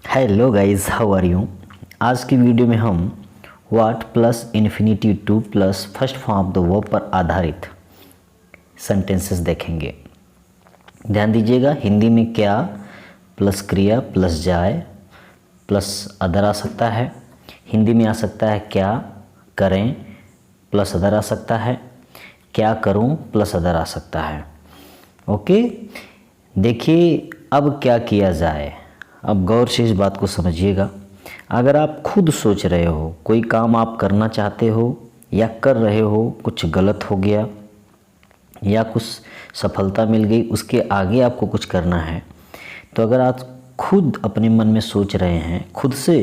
Hello guys, how are you. आज की video में हम what plus infinity to plus first form of the verb पर आधारित सेंटेंसेस देखेंगे। ध्यान दीजिएगा, हिंदी में क्या प्लस क्रिया प्लस जाए प्लस अदर आ सकता है। हिंदी में आ सकता है क्या करें प्लस अदर आ सकता है, क्या करूं प्लस अदर आ सकता है। ओके, देखिए अब क्या किया जाए। अब गौर से इस बात को समझिएगा। अगर आप खुद सोच रहे हो, कोई काम आप करना चाहते हो या कर रहे हो, कुछ गलत हो गया या कुछ सफलता मिल गई, उसके आगे आपको कुछ करना है, तो अगर आप खुद अपने मन में सोच रहे हैं, खुद से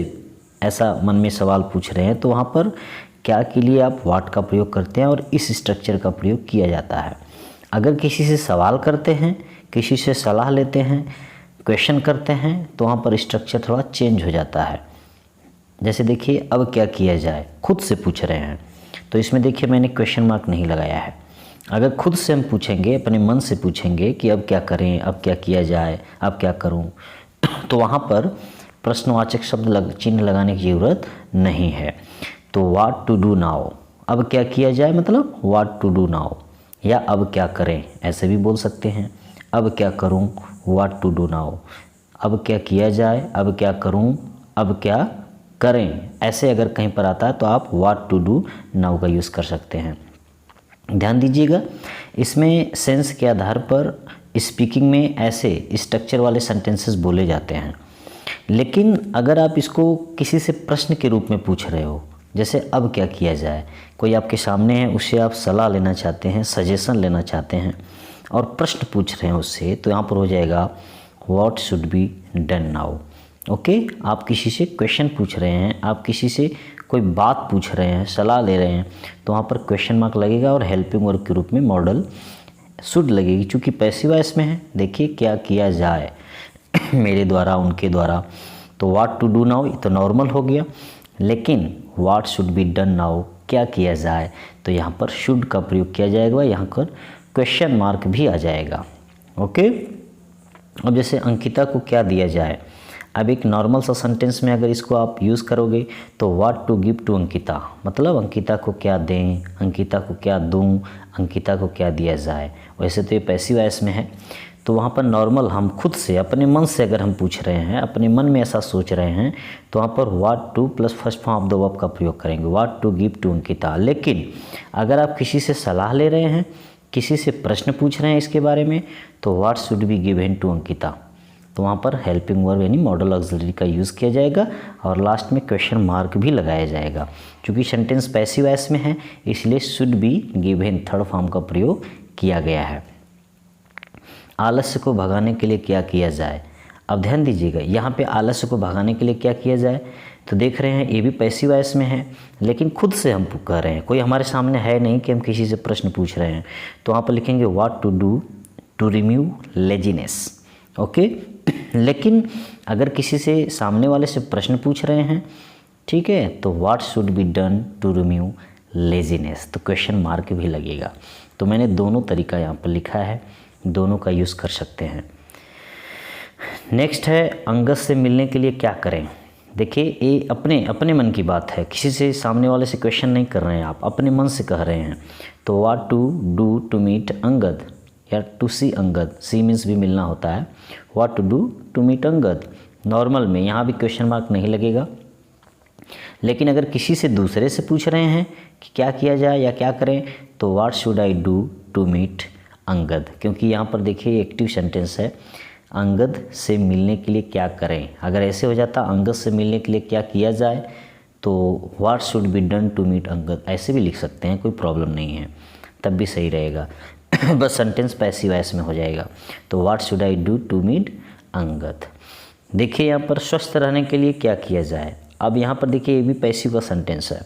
ऐसा मन में सवाल पूछ रहे हैं, तो वहाँ पर क्या के लिए आप व्हाट का प्रयोग करते हैं और इस स्ट्रक्चर का प्रयोग किया जाता है। अगर किसी से सवाल करते हैं, किसी से सलाह लेते हैं, क्वेश्चन करते हैं, तो वहाँ पर स्ट्रक्चर थोड़ा चेंज हो जाता है। जैसे देखिए, अब क्या किया जाए, खुद से पूछ रहे हैं, तो इसमें देखिए मैंने क्वेश्चन मार्क नहीं लगाया है। अगर खुद से हम पूछेंगे, अपने मन से पूछेंगे कि अब क्या करें, अब क्या किया जाए, अब क्या करूं, तो वहाँ पर प्रश्नवाचक शब्द चिन्ह लगाने की ज़रूरत नहीं है। तो व्हाट टू डू नाउ, अब क्या किया जाए मतलब व्हाट टू डू नाउ, या अब क्या करें ऐसे भी बोल सकते हैं। अब क्या करूं, व्हाट टू डू नाउ। अब क्या किया जाए, अब क्या करूं, अब क्या करें, ऐसे अगर कहीं पर आता है तो आप व्हाट टू डू नाउ का यूज़ कर सकते हैं। ध्यान दीजिएगा, इसमें सेंस के आधार पर स्पीकिंग में ऐसे स्ट्रक्चर वाले सेंटेंसेस बोले जाते हैं। लेकिन अगर आप इसको किसी से प्रश्न के रूप में पूछ रहे हो, जैसे अब क्या किया जाए, कोई आपके सामने है, उससे आप सलाह लेना चाहते हैं, सजेशन लेना चाहते हैं और प्रश्न पूछ रहे हैं उससे, तो यहाँ पर हो जाएगा what should be done now. Okay, आप किसी से क्वेश्चन पूछ रहे हैं, आप किसी से कोई बात पूछ रहे हैं, सलाह ले रहे हैं, तो वहाँ पर क्वेश्चन मार्क लगेगा और हेल्पिंग वर्ब के रूप में मॉडल शुड लगेगी, क्योंकि पैसिव वॉइस में है। देखिए, क्या किया जाए मेरे द्वारा, उनके द्वारा, तो व्हाट टू डू नाउ तो नॉर्मल हो गया। लेकिन what should be done now, क्या किया जाए, तो यहाँ पर शुड का प्रयोग किया जाएगा, यहाँ पर क्वेश्चन मार्क भी आ जाएगा। ओके, अब जैसे अंकिता को क्या दिया जाए, अब एक नॉर्मल सा सेंटेंस में अगर इसको आप यूज़ करोगे तो what to give to Ankita, मतलब अंकिता को क्या दें, अंकिता को क्या दूं, अंकिता को क्या दिया जाए। वैसे तो ये पैसिव वॉइस में है, तो वहाँ पर नॉर्मल हम खुद से अपने मन से अगर हम पूछ रहे हैं, अपने मन में ऐसा सोच रहे हैं, तो वहाँ पर what to plus first form of the verb का प्रयोग करेंगे, what to give to Ankita. लेकिन अगर आप किसी से सलाह ले रहे हैं, किसी से प्रश्न पूछ रहे हैं इसके बारे में, तो what should be given to Ankita, तो वहाँ पर हेल्पिंग वर्ब यानी मॉडल ऑक्सिलरी का यूज़ किया जाएगा और लास्ट में क्वेश्चन मार्क भी लगाया जाएगा। क्योंकि सेंटेंस पैसिव वॉइस में है, इसलिए should be given third form का प्रयोग किया गया है। आलस्य को भगाने के लिए क्या किया जाए, अब ध्यान दीजिएगा, यहाँ पे आलस्य को भगाने के लिए क्या किया जाए, तो देख रहे हैं ये भी पैसिव वॉइस में है, लेकिन खुद से हम कह रहे हैं, कोई हमारे सामने है नहीं कि हम किसी से प्रश्न पूछ रहे हैं, तो वहाँ पर लिखेंगे what to do to remove laziness. Okay, लेकिन अगर किसी से सामने वाले से प्रश्न पूछ रहे हैं, ठीक है, तो what should be done to remove laziness, तो क्वेश्चन मार्क भी लगेगा। तो मैंने दोनों तरीका यहाँ पर लिखा है, दोनों का यूज़ कर सकते हैं। नेक्स्ट है अंगद से मिलने के लिए क्या करें। देखिए, ये अपने मन की बात है, किसी से सामने वाले से क्वेश्चन नहीं कर रहे हैं, आप अपने मन से कह रहे हैं। तो what to do to meet Angad या to see Angad, see means भी मिलना होता है। What to do to meet Angad, normal में यहाँ भी क्वेश्चन मार्क नहीं लगेगा। लेकिन अगर किसी से दूसरे से पूछ रहे हैं कि क्या किया जाए या क्या करें, तो what should I do to meet Angad, क्योंकि यहाँ पर देखिए एक्टिव सेंटेंस है, अंगद से मिलने के लिए क्या करें। अगर ऐसे हो जाता अंगद से मिलने के लिए क्या किया जाए, तो what should be done to meet Angad, ऐसे भी लिख सकते हैं, कोई प्रॉब्लम नहीं है, तब भी सही रहेगा। बस सेंटेंस पैसिव वॉइस में हो जाएगा। तो what should I do to meet Angad. देखिए यहाँ पर स्वस्थ रहने के लिए क्या किया जाए, अब यहाँ पर देखिए ये भी पैसिव का सेंटेंस है,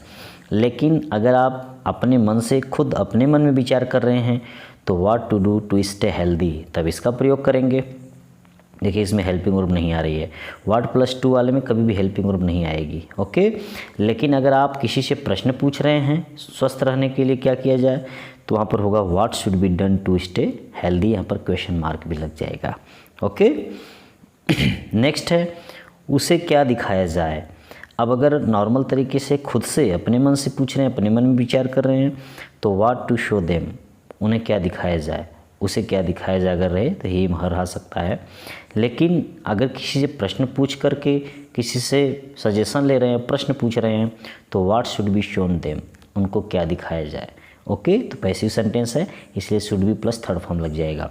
लेकिन अगर आप अपने मन से खुद अपने मन में विचार कर रहे हैं, तो what to do to stay healthy, तब इसका प्रयोग करेंगे। देखिए इसमें हेल्पिंग वर्ब नहीं आ रही है, व्हाट प्लस टू वाले में कभी भी हेल्पिंग वर्ब नहीं आएगी। ओके, लेकिन अगर आप किसी से प्रश्न पूछ रहे हैं स्वस्थ रहने के लिए क्या किया जाए, तो वहाँ पर होगा what should be done to stay healthy, यहाँ पर क्वेश्चन मार्क भी लग जाएगा। ओके, नेक्स्ट है उसे क्या दिखाया जाए। अब अगर नॉर्मल तरीके से खुद से अपने मन से पूछ रहे हैं, अपने मन में विचार कर रहे हैं, तो व्हाट टू शो देम, उन्हें क्या दिखाया जाए, उसे क्या दिखाया जाए अगर रहे तो ही रहा सकता है। लेकिन अगर किसी से प्रश्न पूछ करके किसी से सजेशन ले रहे हैं, प्रश्न पूछ रहे हैं, तो what should be shown them, उनको क्या दिखाया जाए। ओके, तो पैसिव सेंटेंस है, इसलिए should be plus third form लग जाएगा।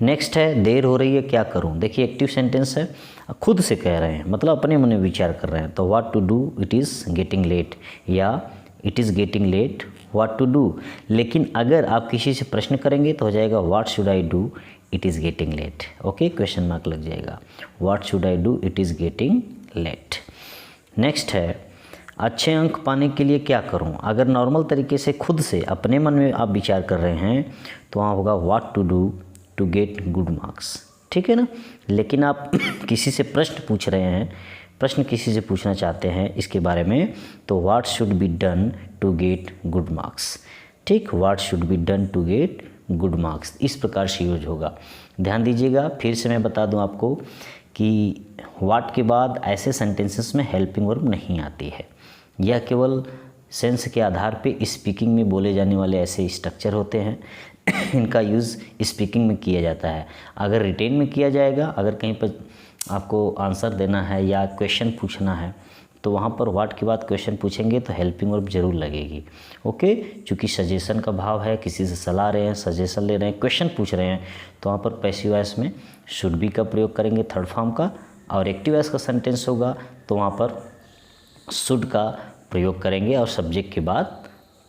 नेक्स्ट है देर हो रही है क्या करूं। देखिए एक्टिव सेंटेंस है, खुद से कह रहे हैं, मतलब अपने मन में विचार कर रहे हैं, तो what to do, it is getting late, या it is getting late, what to do. लेकिन अगर आप किसी से प्रश्न करेंगे तो हो जाएगा what should I do, it is getting late. Okay, question mark लग जाएगा, what should I do, it is getting late. Next है अच्छे अंक पाने के लिए क्या करूं। अगर नॉर्मल तरीके से खुद से अपने मन में आप विचार कर रहे हैं तो वहाँ होगा what to do to get good marks, ठीक है ना। लेकिन आप किसी से प्रश्न पूछ रहे हैं, प्रश्न किसी से पूछना चाहते हैं इसके बारे में, तो what should be done to get good marks, ठीक, what should be done to get good marks, इस प्रकार से यूज होगा। ध्यान दीजिएगा, फिर से मैं बता दूं आपको कि व्हाट के बाद ऐसे सेंटेंसेस में हेल्पिंग वर्ब नहीं आती है। यह केवल सेंस के आधार पे स्पीकिंग में बोले जाने वाले ऐसे स्ट्रक्चर होते हैं इनका यूज़ स्पीकिंग में किया जाता है। अगर रिटेन में किया जाएगा, अगर कहीं पर आपको आंसर देना है या क्वेश्चन पूछना है, तो वहाँ पर व्हाट के बाद क्वेश्चन पूछेंगे तो हेल्पिंग वर्ब जरूर लगेगी। ओके, चूँकि सजेशन का भाव है, किसी से सलाह रहे हैं, सजेशन ले रहे हैं, क्वेश्चन पूछ रहे हैं, तो वहाँ पर पैसिव वॉइस में शुड बी का प्रयोग करेंगे थर्ड फॉर्म का, और एक्टिव वॉइस का सेंटेंस होगा तो वहाँ पर शुड का प्रयोग करेंगे और सब्जेक्ट के बाद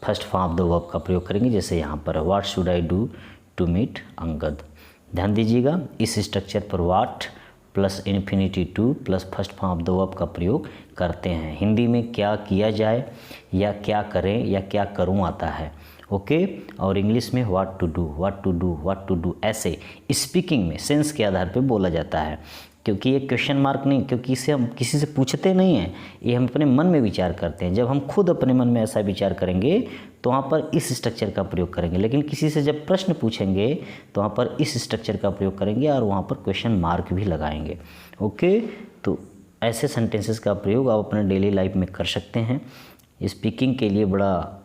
first form of the verb का प्रयोग करेंगे, जैसे यहाँ पर what should I do to meet Angad. ध्यान दीजिएगा, इस स्ट्रक्चर पर what plus infinity to plus first form of the verb का प्रयोग करते हैं। हिंदी में क्या किया जाए या क्या करें या क्या करूं आता है। ओके, और इंग्लिश में what to do, what to do, what to do, ऐसे स्पीकिंग में सेंस के आधार पर बोला जाता है। क्योंकि ये क्वेश्चन मार्क नहीं, क्योंकि इसे हम किसी से पूछते नहीं हैं, ये हम अपने मन में विचार करते हैं। जब हम खुद अपने मन में ऐसा विचार करेंगे तो वहाँ पर इस स्ट्रक्चर का प्रयोग करेंगे, लेकिन किसी से जब प्रश्न पूछेंगे तो वहाँ पर इस स्ट्रक्चर का प्रयोग करेंगे और वहाँ पर क्वेश्चन मार्क भी लगाएंगे। ओके, तो ऐसे सेंटेंसेस का प्रयोग आप अपने डेली लाइफ में कर सकते हैं। स्पीकिंग के लिए बड़ा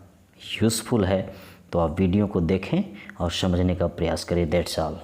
यूज़फुल है, तो आप वीडियो को देखें और समझने का प्रयास करें। That's all.